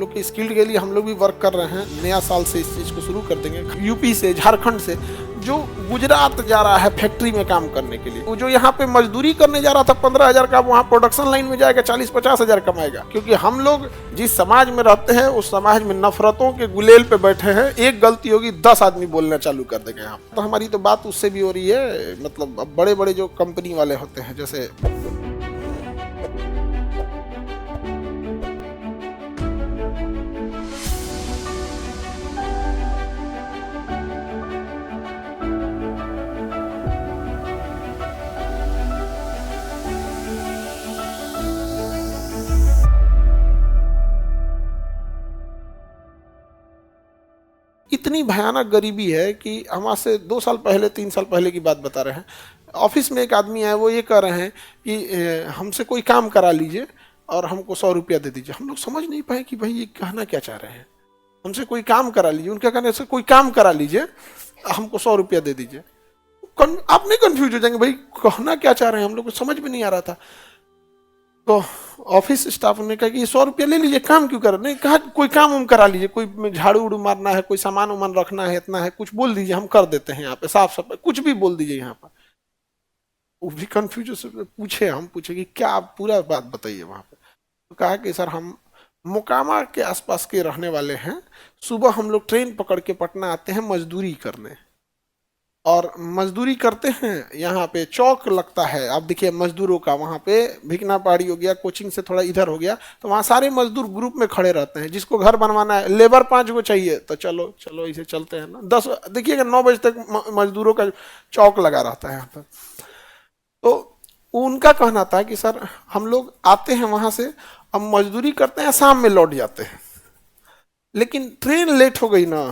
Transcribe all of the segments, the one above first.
लोग के स्किल्ड के लिए हम लोग भी वर्क कर रहे हैं। नया साल से इस चीज़ को शुरू कर देंगे। यूपी से, झारखंड से जो गुजरात जा रहा है फैक्ट्री में काम करने के लिए, वो जो यहाँ पे मजदूरी करने जा रहा था 15,000 का, वहाँ प्रोडक्शन लाइन में जाएगा 40-50 हजार कमाएगा। क्योंकि हम लोग जिस समाज में रहते हैं उस समाज में नफरतों के गुलेल पे बैठे हैं। एक गलती होगी 10 आदमी बोलना चालू कर देंगे यहाँ। तो हमारी तो बात उससे भी हो रही है, मतलब अब बड़े बड़े जो कंपनी वाले होते हैं जैसे इतनी भयानक गरीबी है कि हम आज से 2 साल पहले 3 साल पहले की बात बता रहे हैं। ऑफिस में एक आदमी है, वो ये कह रहे हैं कि हमसे कोई काम करा लीजिए और हमको 100 रुपया दे दीजिए। हम लोग समझ नहीं पाए कि भाई ये कहना क्या चाह रहे हैं। हमसे कोई काम करा लीजिए, उनका कहने से कोई काम करा लीजिए, हमको 100 रुपया दे दीजिए। आप नहीं कंफ्यूज हो जाएंगे भाई कहना क्या चाह रहे हैं, हम लोग को समझ में नहीं आ रहा था। तो ऑफिस स्टाफ ने कहा कि 100 रुपया ले लीजिए, काम क्यों कर, नहीं कहा कोई काम उम करा लीजिए, कोई झाड़ू उड़ू मारना है, कोई सामान उमान रखना है, इतना है, कुछ बोल दीजिए, हम कर देते हैं यहाँ पे साफ सफाई, कुछ भी बोल दीजिए यहाँ पर। वो भी कंफ्यूज पूछे, हम पूछे कि क्या आप पूरा बात बताइए वहाँ पे। तो कहा कि सर हम मोकामा के आसपास के रहने वाले हैं, सुबह हम लोग ट्रेन पकड़ के पटना आते हैं मजदूरी करने, और मजदूरी करते हैं यहाँ पे चौक लगता है। आप देखिए मजदूरों का वहाँ पे भिकना पहाड़ी हो गया, कोचिंग से थोड़ा इधर हो गया, तो वहाँ सारे मजदूर ग्रुप में खड़े रहते हैं। जिसको घर बनवाना है, लेबर 5 गो चाहिए, तो चलो चलो इसे चलते हैं ना। 10 देखिएगा 9 बजे तक मजदूरों का चौक लगा रहता है यहाँ पर। तो उनका कहना था कि सर हम लोग आते हैं वहाँ से, अब मजदूरी करते हैं, शाम में लौट जाते हैं, लेकिन ट्रेन लेट हो गई ना,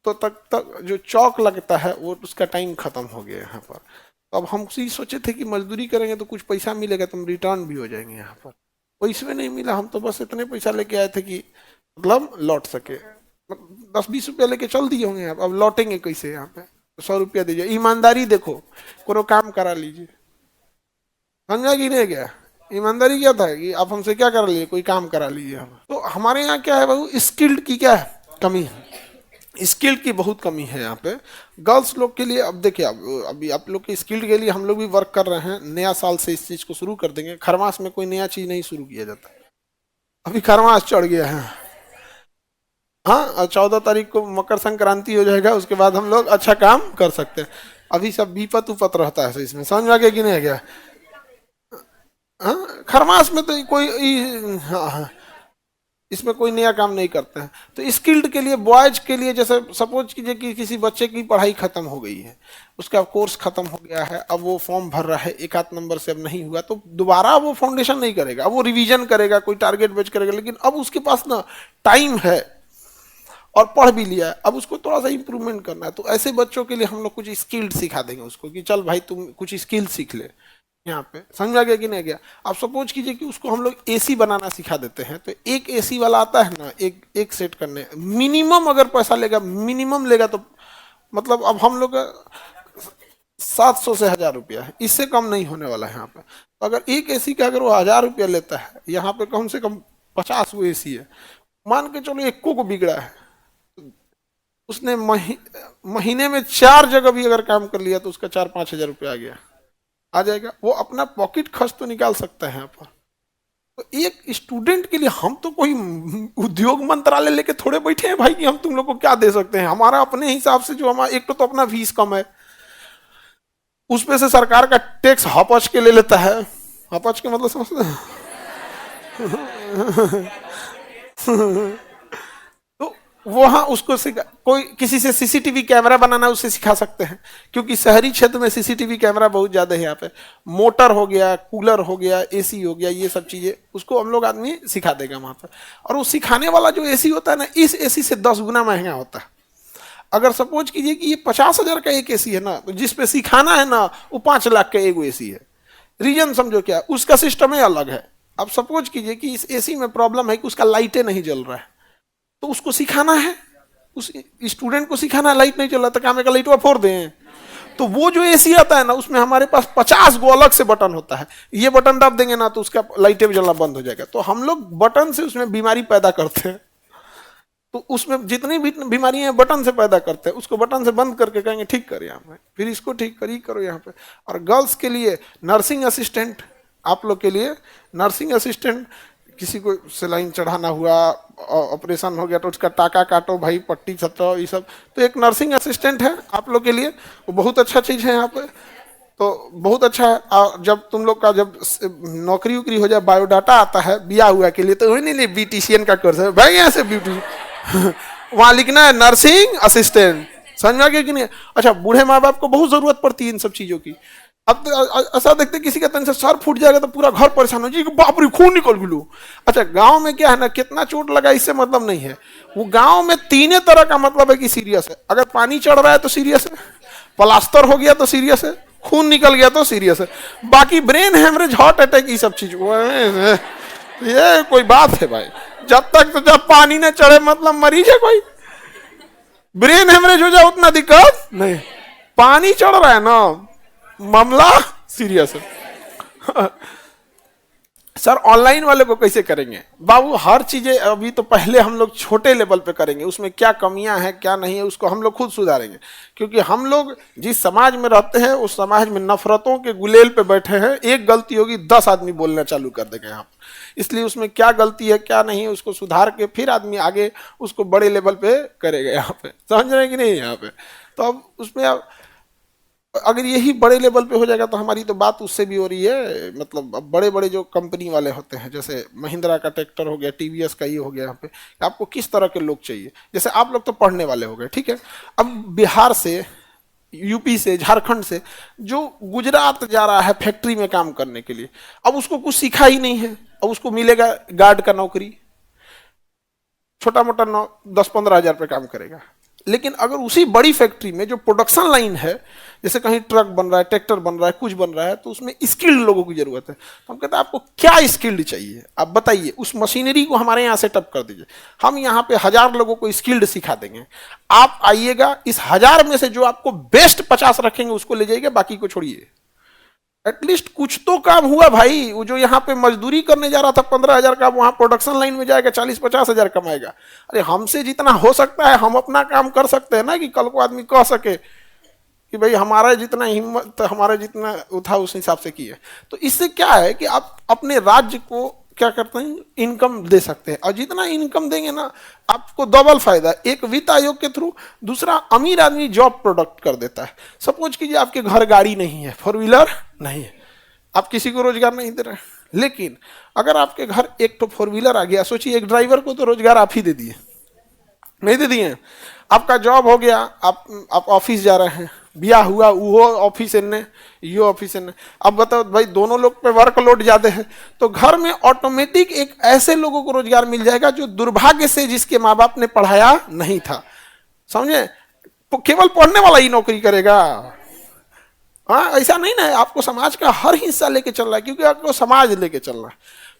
तो तक जो चौक लगता है वो उसका टाइम खत्म हो गया यहाँ पर। तो अब हम उसी सोचे थे कि मजदूरी करेंगे तो कुछ पैसा मिलेगा, तो हम रिटर्न भी हो जाएंगे यहाँ पर। पैसे में नहीं मिला, हम तो बस इतने पैसा लेके आए थे कि मतलब लौट सके, 10-20 रुपया लेके चल दिए होंगे। अब लौटेंगे कैसे यहाँ पे, 100 रुपया दीजिए, ईमानदारी देखो, कोनो काम करा लीजिए। समझा कि नहीं गया, ईमानदारी क्या था कि आप हमसे क्या करा लीजिए, कोई काम करा लीजिए। हम तो हमारे यहाँ क्या है बाबू, स्किल्ड की क्या है कमी है, स्किल की बहुत कमी है यहाँ पे गर्ल्स लोग के लिए। अब देखिए अभी आप लोग के स्किल्ड के लिए हम लोग भी वर्क कर रहे हैं। नया साल से इस चीज़ को शुरू कर देंगे। खरमास में कोई नया चीज़ नहीं शुरू किया जाता, अभी खरमास चढ़ गया है। हाँ 14 तारीख को मकर संक्रांति हो जाएगा, उसके बाद हम लोग अच्छा काम कर सकते हैं। अभी सब विपत उपत रहता है, इसमें समझ में आ गया कि नहीं आ गया। हाँ खरमास में तो कोई हाँ इसमें कोई नया काम नहीं करते हैं। तो स्किल्ड के लिए बॉयज के लिए, जैसे सपोज कीजिए कि किसी बच्चे की पढ़ाई खत्म हो गई है, उसका कोर्स खत्म हो गया है, अब वो फॉर्म भर रहा है, एक आध नंबर से अब नहीं हुआ, तो दोबारा वो फाउंडेशन नहीं करेगा, वो रिवीजन करेगा, कोई टारगेट बेच करेगा। लेकिन अब उसके पास ना टाइम है और पढ़ भी लिया है, अब उसको थोड़ा सा इंप्रूवमेंट करना है। तो ऐसे बच्चों के लिए हम लोग कुछ स्किल्ड सिखा देंगे उसको कि चल भाई तुम कुछ स्किल सीख ले यहाँ पे। समझा गया कि नहीं गया। आप सपोज कीजिए कि उसको हम लोग एसी बनाना सिखा देते हैं, तो एक एसी वाला आता है ना, एक सेट करने मिनिमम अगर पैसा लेगा, मिनिमम लेगा तो मतलब अब हम लोग 700 से 1000 रुपया है, इससे कम नहीं होने वाला है यहाँ पे। तो अगर एक एसी का अगर वो 1000 रुपया लेता है, यहाँ पे कम से कम 50 वो एसी है, मान के चलो एक को बिगड़ा है, उसने महीने में 4 जगह भी अगर काम कर लिया तो उसका 4-5 हजार रुपया आ जाएगा। वो अपना पॉकेट खर्च तो निकाल सकता है यहाँ पर। तो एक स्टूडेंट के लिए हम तो कोई उद्योग मंत्रालय लेके थोड़े बैठे हैं भाई कि हम तुम लोग को क्या दे सकते हैं। हमारा अपने हिसाब से जो हमारा एक तो अपना फीस कम है, उस पे से सरकार का टैक्स हपच के ले लेता है। हपच के मतलब समझते हैं वहां उसको कोई किसी से सीसीटीवी कैमरा बनाना उससे सिखा सकते हैं, क्योंकि शहरी क्षेत्र में सीसीटीवी कैमरा बहुत ज्यादा है यहाँ पे। मोटर हो गया, कूलर हो गया, एसी हो गया, ये सब चीजें उसको हम लोग आदमी सिखा देगा वहां पर। और वो सिखाने वाला जो एसी होता है ना, इस एसी से 10 गुना महंगा होता है। अगर सपोज कीजिए कि ये 50 हजार का एक एसी है ना, तो जिसपे सिखाना है ना वो 5 लाख का एक एसी है। रीजन समझो क्या, उसका सिस्टम ही अलग है। अब सपोज कीजिए कि इस एसी में प्रॉब्लम है कि उसका लाइटें नहीं जल रहा है, तो उसको सिखाना है, उस स्टूडेंट को सिखाना है लाइट नहीं चल रहा, तो काम है लाइट फोड़ दें, तो वो जो एसी आता है ना, उसमें हमारे पास 50 गो अलग से बटन होता है। ये बटन दब देंगे ना तो उसका लाइटें भी जलना बंद हो जाएगा। तो हम लोग बटन से उसमें बीमारी पैदा करते हैं। तो उसमें जितनी भी बीमारियां बटन से पैदा करते हैं, उसको बटन से बंद करके कहेंगे ठीक कर यहाँ पे, फिर इसको ठीक करो यहाँ पे। और गर्ल्स के लिए नर्सिंग असिस्टेंट, आप लोग के लिए नर्सिंग असिस्टेंट, किसी को सिलाइन चढ़ाना हुआ, ऑपरेशन हो गया तो उसका टाका काटो भाई, पट्टी छटो, ये सब, तो एक नर्सिंग असिस्टेंट है आप लोग के लिए, वो बहुत अच्छा चीज़ है यहाँ पे। तो बहुत अच्छा है। और जब तुम लोग का जब नौकरी उकरी हो जाए, बायोडाटा आता है बिया हुआ के लिए, तो वही नहीं ब्यूटिशियन का कोर्स है भाई, यहाँ से ब्यूटी वहां लिखना है नर्सिंग असिस्टेंट, समझ में आ गया कि नहीं? अच्छा, बूढ़े माँ बाप को बहुत जरूरत पड़ती है इन सब चीजों की। अब तो ऐसा देखते किसी का तन से सर फूट जाएगा तो पूरा घर परेशान हो जी, बाप रे खून निकल गलू। अच्छा, गांव में क्या है ना, कितना चोट लगा इससे मतलब नहीं है। वो गांव में तीन तरह का मतलब है कि सीरियस है। अगर पानी चढ़ रहा है तो सीरियस है, प्लास्टर हो गया तो सीरियस है, खून निकल गया तो सीरियस है। बाकी ब्रेन हेमरेज, हार्ट अटैक, ये सब चीज ये कोई बात है भाई? जब तक तो जब पानी न चढ़े मतलब मरीज है कोई। ब्रेन हेमरेज हो जाए उतना दिक्कत नहीं, पानी चढ़ रहा है ना मामला सीरियस है। सर ऑनलाइन वाले को कैसे करेंगे? बाबू हर चीजें अभी तो पहले हम लोग छोटे लेवल पे करेंगे, उसमें क्या कमियां हैं क्या नहीं है उसको हम लोग खुद सुधारेंगे। क्योंकि हम लोग जिस समाज में रहते हैं उस समाज में नफरतों के गुलेल पे बैठे हैं। एक गलती होगी 10 आदमी बोलना चालू कर देंगे यहाँ पर। इसलिए उसमें क्या गलती है क्या नहीं है उसको सुधार के फिर आदमी आगे उसको बड़े लेवल पे करेगा यहाँ पे, समझ रहे हैं कि नहीं यहाँ पे? तो अब उसमें अगर यही बड़े लेवल पे हो जाएगा तो हमारी तो बात उससे भी हो रही है। मतलब अब बड़े बड़े जो कंपनी वाले होते हैं, जैसे महिंद्रा का ट्रैक्टर हो गया, टीवीएस का ये हो गया, यहाँ पे आपको किस तरह के लोग चाहिए। जैसे आप लोग तो पढ़ने वाले हो गए, ठीक है। अब बिहार से, यूपी से, झारखंड से जो गुजरात जा रहा है फैक्ट्री में काम करने के लिए, अब उसको कुछ सीखा ही नहीं है, अब उसको मिलेगा गार्ड का नौकरी, छोटा मोटा 10-15 हजार पे काम करेगा। लेकिन अगर उसी बड़ी फैक्ट्री में जो प्रोडक्शन लाइन है, जैसे कहीं ट्रक बन रहा है, ट्रैक्टर बन रहा है, कुछ बन रहा है, तो उसमें स्किल्ड लोगों की जरूरत है। तो हम कहते हैं आपको क्या स्किल्ड चाहिए, आप बताइए, उस मशीनरी को हमारे यहाँ सेटअप कर दीजिए, हम यहाँ पे 1000 लोगों को स्किल्ड सिखा देंगे। आप आइएगा, इस 1000 में से जो आपको बेस्ट 50 रखेंगे उसको ले जाइएगा, बाकी को छोड़िए। एटलीस्ट कुछ तो काम हुआ भाई। वो जो यहाँ पे मजदूरी करने जा रहा था 15,000 का, वहां प्रोडक्शन लाइन में जाएगा 40-50 हजार कमाएगा। अरे हमसे जितना हो सकता है हम अपना काम कर सकते हैं ना, कि कल को आदमी कह सके कि भाई हमारा जितना हिम्मत, हमारा जितना था उस हिसाब से किए। तो इससे क्या है कि आप अपने राज्य को क्या करते हैं, इनकम दे सकते हैं। और जितना इनकम देंगे ना आपको डबल फायदा, एक वित्त आयोग के थ्रू, दूसरा अमीर आदमी जॉब प्रोडक्ट कर देता है। सपोज कीजिए आपके घर गाड़ी नहीं है, 4 व्हीलर नहीं है, आप किसी को रोजगार नहीं दे रहे, लेकिन अगर आपके घर एक तो 4 व्हीलर आ गया, सोचिए एक ड्राइवर को तो रोजगार आप ही दे दिए, नहीं दे दिए। आपका जॉब हो गया, आप ऑफिस जा रहे हैं, ब्याह हुआ, वो ऑफिस ने, ये ऑफिस ने। अब बताओ भाई दोनों लोग पे वर्कलोड ज्यादा है, तो घर में ऑटोमेटिक एक ऐसे लोगों को रोजगार मिल जाएगा जो दुर्भाग्य से जिसके माँ बाप ने पढ़ाया नहीं था, समझे? तो केवल पढ़ने वाला ही नौकरी करेगा। हाँ, ऐसा नहीं ना, आपको समाज का हर हिस्सा लेके चल रहा है, क्योंकि आपको समाज लेके चल रहा है।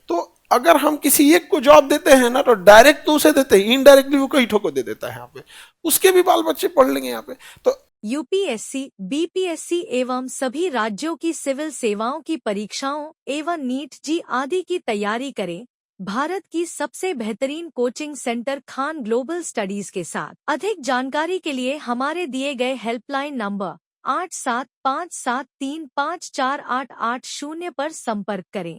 तो अगर हम किसी एक को जॉब देते हैं ना, तो डायरेक्ट तो उसे देते हैं, इनडायरेक्टली वो कई ठो को दे देता है यहाँ पे, उसके भी बाल बच्चे पढ़ लेंगे यहाँ पे। तो यूपीएससी, बीपीएससी एवं सभी राज्यों की सिविल सेवाओं की परीक्षाओं एवं नीट जी आदि की तैयारी करें भारत की सबसे बेहतरीन coaching centre Khan global studies के साथ। अधिक जानकारी के लिए हमारे दिए गए हेल्पलाइन नंबर 8757354880 पर संपर्क करें।